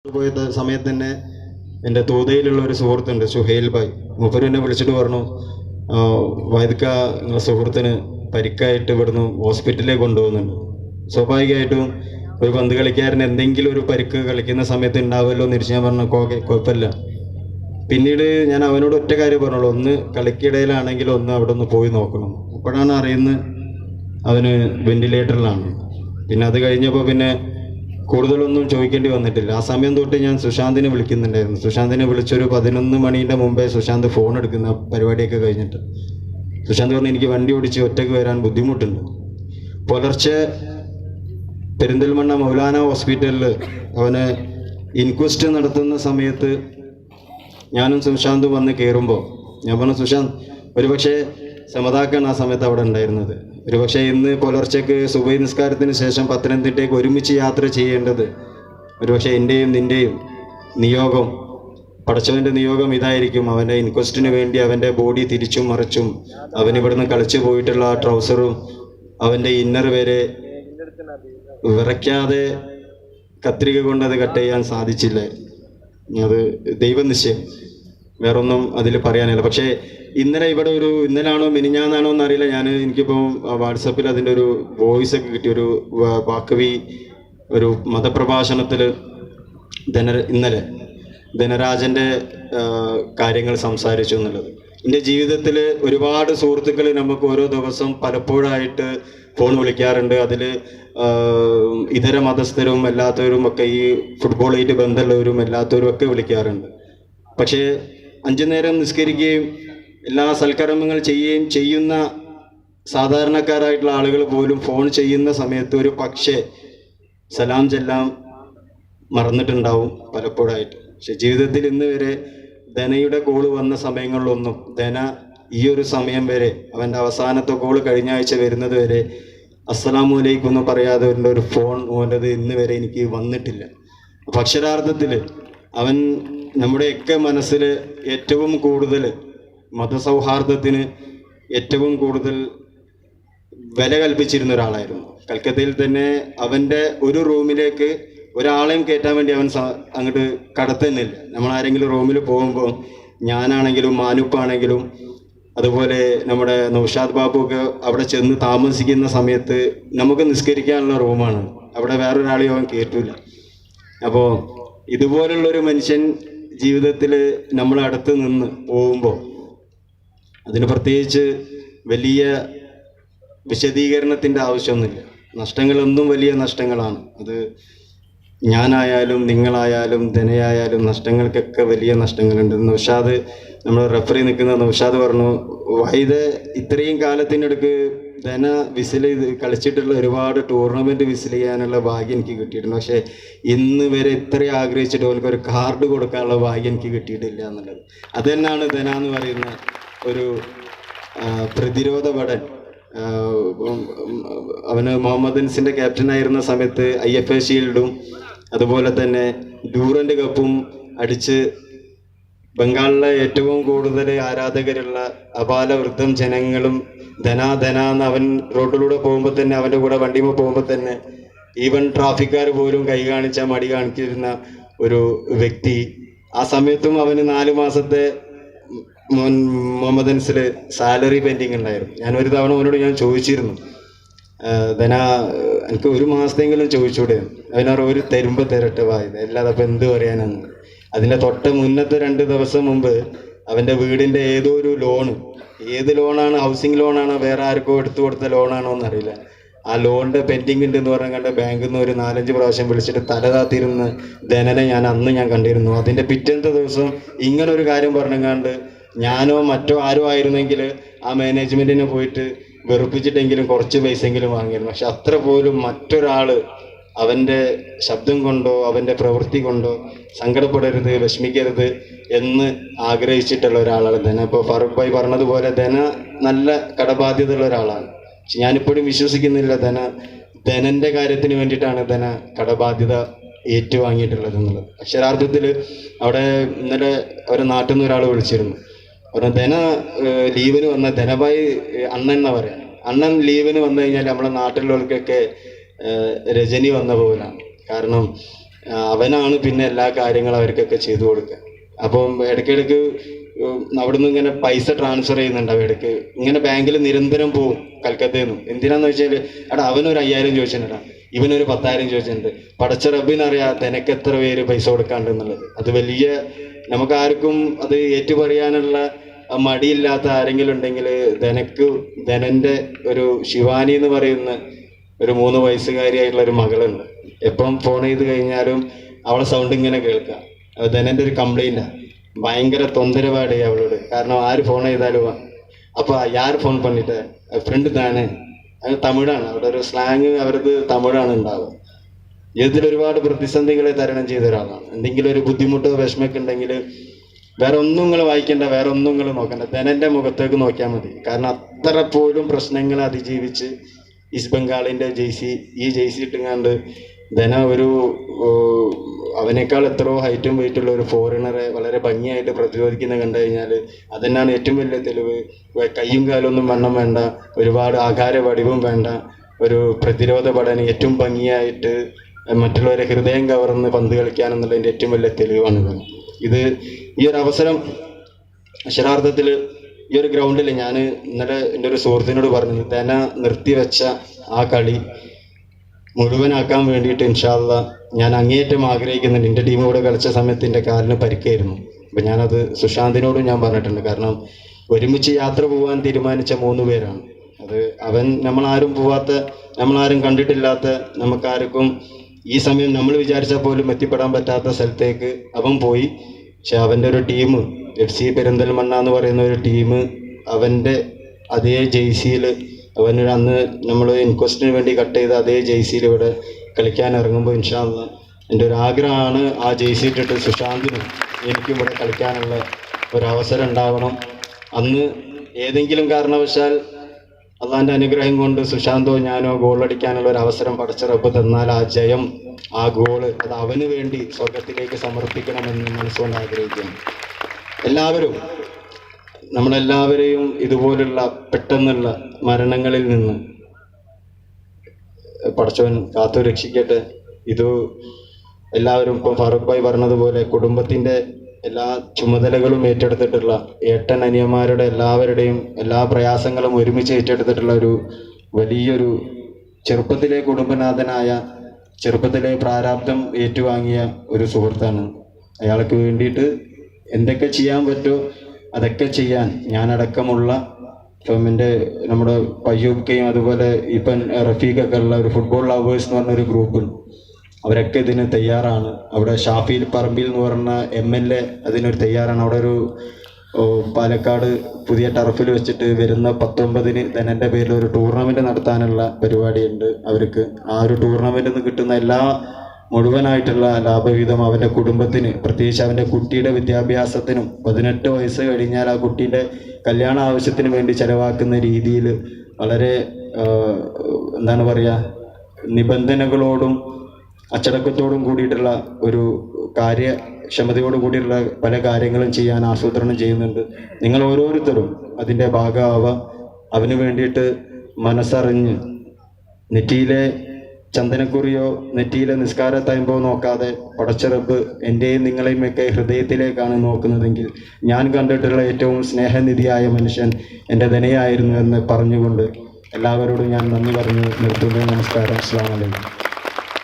പോയ സമയത്ത് തന്നെ എൻ്റെ തോതയിലുള്ള ഒരു സുഹൃത്തുണ്ട്, സുഹൈൽ ഭായ്. മൂപ്പര് എന്നെ വിളിച്ചിട്ട് പറഞ്ഞു, വൈദ്ക നിങ്ങളെ സുഹൃത്തിന് പരിക്കായിട്ട് ഇവിടുന്ന് ഹോസ്പിറ്റലിലേക്ക് കൊണ്ടുപോകുന്നുണ്ട്. സ്വാഭാവികമായിട്ടും ഒരു പന്ത് കളിക്കാരന് എന്തെങ്കിലും ഒരു പരിക്ക് കളിക്കുന്ന സമയത്ത് ഉണ്ടാവുമല്ലോ എന്ന് തിരിച്ച് ഞാൻ പറഞ്ഞു, കുഴപ്പമില്ല. പിന്നീട് ഞാൻ അവനോട് ഒറ്റ കാര്യം പറഞ്ഞോളൂ, ഒന്ന് കളിക്കിടയിലാണെങ്കിലും ഒന്ന് അവിടെ ഒന്ന് പോയി നോക്കണം. അപ്പോഴാണ് അറിയുന്നത് അവന് വെന്റിലേറ്ററിലാണ്. പിന്നെ അത് കഴിഞ്ഞപ്പോൾ പിന്നെ കൂടുതലൊന്നും ചോദിക്കേണ്ടി വന്നിട്ടില്ല. ആ സമയം തൊട്ട് ഞാൻ സുശാന്തിനെ വിളിക്കുന്നുണ്ടായിരുന്നു. സുശാന്തിനെ വിളിച്ചൊരു 11 മണീൻ്റെ മുമ്പേ സുശാന്ത് ഫോൺ എടുക്കുന്ന പരിപാടിയൊക്കെ കഴിഞ്ഞിട്ട് സുശാന്ത് പറഞ്ഞു, എനിക്ക് വണ്ടി ഓടിച്ച് ഒറ്റയ്ക്ക് വരാൻ ബുദ്ധിമുട്ടുണ്ട്. പുലർച്ചെ പെരിന്തൽമണ്ണ മൗലാന ഹോസ്പിറ്റലിൽ അവന് ഇൻക്വസ്റ്റ് നടത്തുന്ന സമയത്ത് ഞാനും സുശാന്തും വന്ന് കയറുമ്പോൾ ഞാൻ പറഞ്ഞു, സുശാന്ത് ഒരുപക്ഷെ സമതാക്കാണ് ആ സമയത്ത് അവിടെ ഉണ്ടായിരുന്നത്. ഒരുപക്ഷെ ഇന്ന് പുലർച്ചയ്ക്ക് സുബഹി നിസ്കാരത്തിന് ശേഷം പത്തനംതിട്ടയ്ക്ക് ഒരുമിച്ച് യാത്ര ചെയ്യേണ്ടത് ഒരുപക്ഷെ എൻ്റെയും നിൻ്റെയും നിയോഗം, പടച്ചവൻ്റെ നിയോഗം ഇതായിരിക്കും. അവൻ്റെ ഇൻക്വസ്റ്റിന് വേണ്ടി അവൻ്റെ ബോഡി തിരിച്ചും മറിച്ചും അവനിവിടുന്ന് കളിച്ചു പോയിട്ടുള്ള ആ ട്രൗസറും അവൻ്റെ ഇന്നർ വരെ വിറയ്ക്കാതെ കത്രിക കൊണ്ടത് കട്ട് ചെയ്യാൻ സാധിച്ചില്ല. അത് ദൈവനിശ്ചയം, വേറൊന്നും അതിൽ പറയാനില്ല. പക്ഷേ ഇന്നലാണോ മിനിഞ്ഞാന്നാണോ എന്നറിയില്ല, എനിക്കിപ്പോൾ വാട്സപ്പിൽ അതിൻ്റെ ഒരു വോയിസ് ഒക്കെ കിട്ടി. ഒരു വാക്കവി ഒരു മതപ്രഭാഷണത്തിൽ ഇന്നലെ ധനരാജൻ്റെ കാര്യങ്ങൾ സംസാരിച്ചു എന്നുള്ളത്. എൻ്റെ ജീവിതത്തിൽ ഒരുപാട് സുഹൃത്തുക്കൾ നമുക്ക് ഓരോ ദിവസം പലപ്പോഴായിട്ട് ഫോൺ വിളിക്കാറുണ്ട്. അതിൽ ഇതര മതസ്ഥരും അല്ലാത്തവരും ഒക്കെ, ഈ ഫുട്ബോളായിട്ട് ബന്ധമുള്ളവരും അല്ലാത്തവരും ഒക്കെ വിളിക്കാറുണ്ട്. പക്ഷേ 5 നേരം നിസ്കരിക്കുകയും എല്ലാ സൽക്കർമ്മങ്ങൾ ചെയ്യുന്ന സാധാരണക്കാരായിട്ടുള്ള ആളുകൾ പോലും ഫോൺ ചെയ്യുന്ന സമയത്ത് ഒരു പക്ഷേ സലാം ചെല്ലാം മറന്നിട്ടുണ്ടാവും പലപ്പോഴായിട്ട്. പക്ഷെ ജീവിതത്തിൽ ഇന്ന് വരെ ധനയുടെ കോള് വന്ന സമയങ്ങളിലൊന്നും ധന ഈ ഒരു സമയം വരെ, അവൻ്റെ അവസാനത്തെ കോള് കഴിഞ്ഞ ആഴ്ച വരുന്നത് വരെ അസ്സലാമു അലൈക്കും എന്ന് പറയാതെ ഒരു ഫോൺ പോലത് ഇന്ന് വരെ എനിക്ക് വന്നിട്ടില്ല. അപ്പം അക്ഷരാർത്ഥത്തിൽ അവൻ നമ്മുടെയൊക്കെ മനസ്സിൽ ഏറ്റവും കൂടുതൽ മതസൗഹാർദ്ദത്തിന് ഏറ്റവും കൂടുതൽ വില കൽപ്പിച്ചിരുന്ന ഒരാളായിരുന്നു. കൽക്കത്തയിൽ തന്നെ അവൻ്റെ ഒരു റൂമിലേക്ക് ഒരാളെയും കയറ്റാൻ വേണ്ടി അവൻ അങ്ങോട്ട് കടത്തുന്നില്ല. നമ്മളാരെങ്കിലും റൂമിൽ പോകുമ്പോൾ ഞാനാണെങ്കിലും മാനുപ്പാണെങ്കിലും അതുപോലെ നമ്മുടെ നൗഷാദ് ബാബു ഒക്കെ അവിടെ ചെന്ന് താമസിക്കുന്ന സമയത്ത് നമുക്ക് നിസ്കരിക്കാനുള്ള റൂമാണ്, അവിടെ വേറൊരാളെയും അവൻ കയറ്റില്ല. അപ്പോൾ ഇതുപോലുള്ളൊരു മനുഷ്യൻ ജീവിതത്തിൽ നമ്മൾ അടുത്ത് നിന്ന് പോകുമ്പോൾ അതിന് പ്രത്യേകിച്ച് വലിയ വിശദീകരണത്തിൻ്റെ ആവശ്യമൊന്നുമില്ല. നഷ്ടങ്ങളൊന്നും വലിയ നഷ്ടങ്ങളാണ്. അത് ഞാനായാലും നിങ്ങളായാലും ധനയായാലും നഷ്ടങ്ങൾക്കൊക്കെ വലിയ നഷ്ടങ്ങളുണ്ട്. നൗഷാദ്, നമ്മൾ റെഫറി നിൽക്കുന്ന നൗഷാദ് പറഞ്ഞു, വൈദ് ഇത്രയും കാലത്തിനടുക്ക് ധന വിസിൽ കളിച്ചിട്ടുള്ള ഒരുപാട് ടൂർണമെൻറ്റ് വിസിൽ ചെയ്യാനുള്ള ഭാഗ്യം എനിക്ക് കിട്ടിയിട്ടുണ്ട്. പക്ഷേ ഇന്ന് വരെ ഇത്രയും ആഗ്രഹിച്ചിട്ട് അവർക്ക് ഒരു കാർഡ് കൊടുക്കാനുള്ള ഭാഗ്യം എനിക്ക് കിട്ടിയിട്ടില്ല എന്നുള്ളത്. അത് തന്നെയാണ് ധന എന്ന് പറയുന്ന ഒരു പ്രതിരോധ ഭടൻ. അവന് മുഹമ്മദ് അൻസിൻ്റെ ക്യാപ്റ്റനായിരുന്ന സമയത്ത് IFA ഷീൽഡും അതുപോലെ തന്നെ ഡ്യൂറൻ്റ് കപ്പും അടിച്ച് ബംഗാളിലെ ഏറ്റവും കൂടുതൽ ആരാധകരുള്ള അപാലവൃദ്ധം ജനങ്ങളും ധന എന്ന് അവൻ റോഡിലൂടെ പോകുമ്പോൾ തന്നെ, അവൻ്റെ കൂടെ വണ്ടിയുമ്പോൾ പോകുമ്പോൾ തന്നെ ഈവൻ ട്രാഫിക്കാർ പോലും കൈ കാണിച്ചാൽ മടി കാണിച്ചിരുന്ന ഒരു വ്യക്തി. ആ സമയത്തും അവന് 4 മാസത്തെ മുഹമ്മദ് അൻസിൽ സാലറി പെൻഡിങ് ഉണ്ടായിരുന്നു. ഞാനൊരു തവണ അവനോട് ഞാൻ ചോദിച്ചിരുന്നു, ധന എനിക്ക് 1 മാസത്തെങ്കിലും ചോദിച്ചൂടെ? അവനോട് ഒരു തരുമ്പോൾ തരട്ടെ വായത്, അല്ലാതെ അപ്പം എന്ത് പറയാനാണ്. അതിൻ്റെ തൊട്ട് മുന്നത്തെ 2 ദിവസം മുമ്പ് അവൻ്റെ വീടിൻ്റെ ഏതോ ഒരു ലോണ്, ഏത് ലോണാണ്, ഹൗസിംഗ് ലോണാണോ വേറെ ആർക്കോ എടുത്തു കൊടുത്ത ലോണാണോ എന്നറിയില്ല, ആ ലോണിൻ്റെ പെൻഡിങ് ഉണ്ടെന്ന് പറഞ്ഞാൽ കണ്ട് ബാങ്കിൽ നിന്ന് ഒരു 4-5 പ്രാവശ്യം വിളിച്ചിട്ട് തലതാത്തിരുന്ന് ധനനെ അന്ന് ഞാൻ കണ്ടിരുന്നു. അതിൻ്റെ പിറ്റേത്തെ ദിവസം ഇങ്ങനൊരു കാര്യം പറഞ്ഞങ്ങാണ്ട് ഞാനോ മറ്റോ ആരോ ആയിരുന്നെങ്കിൽ ആ മാനേജ്മെൻറ്റിനെ പോയിട്ട് വെറുപ്പിച്ചിട്ടെങ്കിലും കുറച്ച് പൈസയെങ്കിലും വാങ്ങിയിരുന്നു. പക്ഷെ അത്ര പോലും മറ്റൊരാൾ അവൻ്റെ ശബ്ദം കൊണ്ടോ അവൻ്റെ പ്രവൃത്തി കൊണ്ടോ സങ്കടപ്പെടരുത്, വിഷമിക്കരുത് എന്ന് ആഗ്രഹിച്ചിട്ടുള്ള ഒരാളാണ് ധന. ഇപ്പോൾ ഫാറൂഖ് ഭായ് പറഞ്ഞതുപോലെ ധന നല്ല കടബാധ്യത ഉള്ള ഒരാളാണ്. പക്ഷെ ഞാനിപ്പോഴും വിശ്വസിക്കുന്നില്ല ധനൻ്റെ കാര്യത്തിന് വേണ്ടിയിട്ടാണ് ധന കടബാധ്യത ഏറ്റുവാങ്ങിയിട്ടുള്ളത് എന്നുള്ളത്. അക്ഷരാർത്ഥത്തിൽ അവിടെ ഇന്നലെ അവരെ നാട്ടിൽ നിന്ന് ഒരാൾ വിളിച്ചിരുന്നു, പറഞ്ഞു ധന ലീവിന് വന്ന ധനഭായ് അണ്ണൻ എന്നാ പറയാം, അണ്ണൻ ലീവിന് വന്നു കഴിഞ്ഞാൽ നമ്മുടെ നാട്ടിലുള്ളവർക്കൊക്കെ രജനി വന്ന പോലാണ്. കാരണം അവനാണ് പിന്നെ എല്ലാ കാര്യങ്ങളും അവർക്കൊക്കെ ചെയ്തു കൊടുക്കുക. അപ്പം ഇടയ്ക്കിടയ്ക്ക് അവിടുന്ന് ഇങ്ങനെ പൈസ ട്രാൻസ്ഫർ ചെയ്യുന്നുണ്ടാവും. ഇടയ്ക്ക് ഇങ്ങനെ ബാങ്കിൽ നിരന്തരം പോവും കൽക്കത്തയിൽ നിന്നും. എന്തിനാന്ന് വെച്ചാൽ എടാ അവനൊരു 5000 ചോദിച്ചിട്ടുണ്ടാ, ഇവനൊരു 10,000 ചോദിച്ചിട്ടുണ്ട്. പടച്ച റബ്ബിനറിയാം നിനക്ക് എത്ര പേര് പൈസ കൊടുക്കാണ്ടെന്നുള്ളത്. അത് വലിയ നമുക്കാർക്കും അത് ഏറ്റുപറയാനുള്ള മടിയില്ലാത്ത ആരെങ്കിലും ഉണ്ടെങ്കിൽ ധനന്റെ ഒരു ശിവാനി എന്ന് പറയുന്ന ഒരു 3 വയസ്സുകാരിയായിട്ടുള്ള ഒരു മകളുണ്ട്. എപ്പം ഫോൺ ചെയ്ത് കഴിഞ്ഞാലും അവളെ സൗണ്ട് ഇങ്ങനെ കേൾക്കാം. ധനന്റെ ഒരു കംപ്ലൈൻറ്റാണ്, ഭയങ്കര തൊന്തരപാട് അവളോട്. കാരണം ആര് ഫോൺ ചെയ്താലും അപ്പൊ യാർ ഫോൺ പണിട്ട് ഫ്രണ്ട് താനെ, അത് തമിഴാണ്, അവിടെ ഒരു സ്ലാങ് അവരത് തമിഴാണ് ഉണ്ടാവുക. ജീവിതത്തിൽ ഒരുപാട് പ്രതിസന്ധികളെ തരണം ചെയ്ത ഒരാളാണ്. എന്തെങ്കിലും ഒരു ബുദ്ധിമുട്ടോ വിഷമൊക്കെ ഉണ്ടെങ്കിൽ വേറെ ഒന്നും നിങ്ങൾ വായിക്കേണ്ട, വേറെ ഒന്നും നിങ്ങൾ നോക്കണ്ട, ധനന്റെ മുഖത്തേക്ക് നോക്കിയാൽ മതി. കാരണം അത്ര പോലും പ്രശ്നങ്ങൾ അതിജീവിച്ച് ഈസ്റ്റ് ബംഗാളിന്റെ ഈ ജെയ്സി ഇട്ടുങ്ങാണ്ട് ധന ഒരു അവനേക്കാൾ എത്രയോ ഹൈറ്റും വെയിറ്റുള്ള ഒരു ഫോറിനറെ വളരെ ഭംഗിയായിട്ട് പ്രതിരോധിക്കുന്ന കണ്ടു കഴിഞ്ഞാൽ അതന്നെയാണ് ഏറ്റവും വലിയ തെളിവ്. കയ്യും കാലൊന്നും വണ്ണം വേണ്ട, ഒരുപാട് ആകാര വടിവും വേണ്ട, ഒരു പ്രതിരോധ പഠനം ഏറ്റവും ഭംഗിയായിട്ട് മറ്റുള്ളവരെ ഹൃദയം കവർന്ന് പന്ത് കളിക്കാനെന്നുള്ളതിൻ്റെ ഏറ്റവും വലിയ തെളിവാണിത്. ഈ ഒരു അവസരം അക്ഷരാർത്ഥത്തിൽ ഈ ഒരു ഗ്രൗണ്ടിൽ ഞാൻ ഇന്നലെ എൻ്റെ ഒരു സുഹൃത്തിനോട് പറഞ്ഞു, ധന നിർത്തിവെച്ച ആ കളി മുഴുവനാക്കാൻ വേണ്ടിയിട്ട് ഇൻഷാ അല്ലാഹ് ഞാൻ അങ്ങേയറ്റം ആഗ്രഹിക്കുന്നുണ്ട്. എൻ്റെ ടീം കൂടെ കളിച്ച സമയത്ത് എൻ്റെ കാലിന് പരിക്കായിരുന്നു. അപ്പം ഞാനത് സുശാന്തിനോടും ഞാൻ പറഞ്ഞിട്ടുണ്ട്. കാരണം ഒരുമിച്ച് യാത്ര പോകാൻ തീരുമാനിച്ച 3 പേരാണ്. അവൻ നമ്മളാരും പോവാത്ത, നമ്മളാരും കണ്ടിട്ടില്ലാത്ത, നമുക്കാർക്കും ഈ സമയം നമ്മൾ വിചാരിച്ചാൽ പോലും എത്തിപ്പെടാൻ പറ്റാത്ത സ്ഥലത്തേക്ക് അവൻ പോയി. പക്ഷെ അവൻ്റെ ഒരു ടീം FC പെരിന്തൽമണ്ണ എന്ന് പറയുന്ന ഒരു ടീം അവൻ്റെ അതേ ജെയ്സിയിൽ അവനൊരു അന്ന് നമ്മൾ ഇൻക്വസ്റ്റിന് വേണ്ടി കട്ട് ചെയ്ത അതേ ജെയ്സിയിൽ ഇവിടെ കളിക്കാൻ ഇറങ്ങുമ്പോൾ ഇൻഷാ അല്ലാഹ് എൻ്റെ ഒരു ആഗ്രഹമാണ് ആ ജെയ്സി ഇട്ടിട്ട് സുശാന്തിനും എനിക്കും ഇവിടെ കളിക്കാനുള്ള ഒരവസരം ഉണ്ടാവണം. അന്ന് ഏതെങ്കിലും കാരണവശാൽ അള്ളാൻ്റെ അനുഗ്രഹം കൊണ്ട് സുശാന്തോ ഞാനോ ഗോളടിക്കാനുള്ള ഒരു അവസരം പടച്ച റബ്ബ് തന്നാൽ ആ ജയം, ആ ഗോള് അത് അവന് വേണ്ടി സ്വർഗത്തിലേക്ക് സമർപ്പിക്കണമെന്ന് മനസ്സുകൊണ്ട് ആഗ്രഹിക്കുകയാണ്. എല്ലാവരും നമ്മളെല്ലാവരെയും ഇതുപോലുള്ള പെട്ടെന്നുള്ള മരണങ്ങളിൽ നിന്ന് പടച്ചവൻ കാത്തു രക്ഷിക്കട്ടെ. എല്ലാവരും ഇപ്പം ഫാറൂഖ് ഭായി പറഞ്ഞതുപോലെ കുടുംബത്തിൻ്റെ എല്ലാ ചുമതലകളും ഏറ്റെടുത്തിട്ടുള്ള ഏട്ടൻ അനിയന്മാരുടെ എല്ലാവരുടെയും എല്ലാ പ്രയാസങ്ങളും ഒരുമിച്ച് ഏറ്റെടുത്തിട്ടുള്ള ഒരു വലിയൊരു ചെറുപ്പത്തിലെ കുടുംബനാഥനായ, ചെറുപ്പത്തിലെ പ്രാരാബ്ദം ഏറ്റുവാങ്ങിയ ഒരു സുഹൃത്താണ്. അയാൾക്ക് വേണ്ടിയിട്ട് എന്തൊക്കെ ചെയ്യാൻ പറ്റുമോ അതൊക്കെ ചെയ്യാൻ ഞാനടക്കമുള്ള ഇപ്പം നമ്മുടെ പയ്യൂബ്ക്കയും അതുപോലെ ഇപ്പം റഫീഖൊക്കെ ഉള്ള ഒരു ഫുട്ബോൾ ലവേഴ്സ് എന്ന് പറഞ്ഞൊരു ഗ്രൂപ്പ്, അവരൊക്കെ ഇതിന് തയ്യാറാണ്. അവിടെ ഷാഫിൽ പറമ്പിൽ എന്ന് പറഞ്ഞ MLA അതിനൊരു തയ്യാറാണ്. അവിടെ ഒരു പാലക്കാട് പുതിയ ടർഫിൽ വെച്ചിട്ട് വരുന്ന 19-ന് ധനൻ്റെ പേരിൽ ഒരു ടൂർണമെൻറ്റ് നടത്താനുള്ള പരിപാടിയുണ്ട് അവർക്ക്. ആ ഒരു ടൂർണമെൻറ്റിൽ നിന്ന് കിട്ടുന്ന എല്ലാ മുഴുവനായിട്ടുള്ള ലാഭവിഹിതം അവൻ്റെ കുടുംബത്തിന്, പ്രത്യേകിച്ച് അവൻ്റെ കുട്ടിയുടെ വിദ്യാഭ്യാസത്തിനും 18 വയസ്സ് കഴിഞ്ഞാൽ ആ കുട്ടീൻ്റെ കല്യാണ ആവശ്യത്തിന് വേണ്ടി ചെലവാക്കുന്ന രീതിയിൽ വളരെ എന്താണ് പറയുക, നിബന്ധനകളോടും അച്ചടക്കത്തോടും കൂടിയിട്ടുള്ള ഒരു കാര്യക്ഷമതയോടും കൂടിയിട്ടുള്ള പല കാര്യങ്ങളും ചെയ്യാൻ ആസൂത്രണം ചെയ്യുന്നുണ്ട്. നിങ്ങൾ ഓരോരുത്തരും അതിൻ്റെ ഭാഗമാവുക. അവന് വേണ്ടിയിട്ട് മനസ്സറിഞ്ഞ് നെറ്റിയിലെ ചന്ദനക്കുറിയോ നെറ്റിയിലെ നിസ്കാര തയമ്പോ നോക്കാതെ പടച്ച റബ്ബ് എൻ്റെയും നിങ്ങളെയും ഒക്കെ ഹൃദയത്തിലേക്കാണ് നോക്കുന്നതെങ്കിൽ ഞാൻ കണ്ടിട്ടുള്ള ഏറ്റവും സ്നേഹനിധിയായ മനുഷ്യൻ എൻ്റെ ധനയായിരുന്നു എന്ന് പറഞ്ഞുകൊണ്ട് എല്ലാവരോടും ഞാൻ നന്ദി പറഞ്ഞു നിർത്തുന്നു. നമസ്കാരം. അസ്സലാമു അലൈക്കും.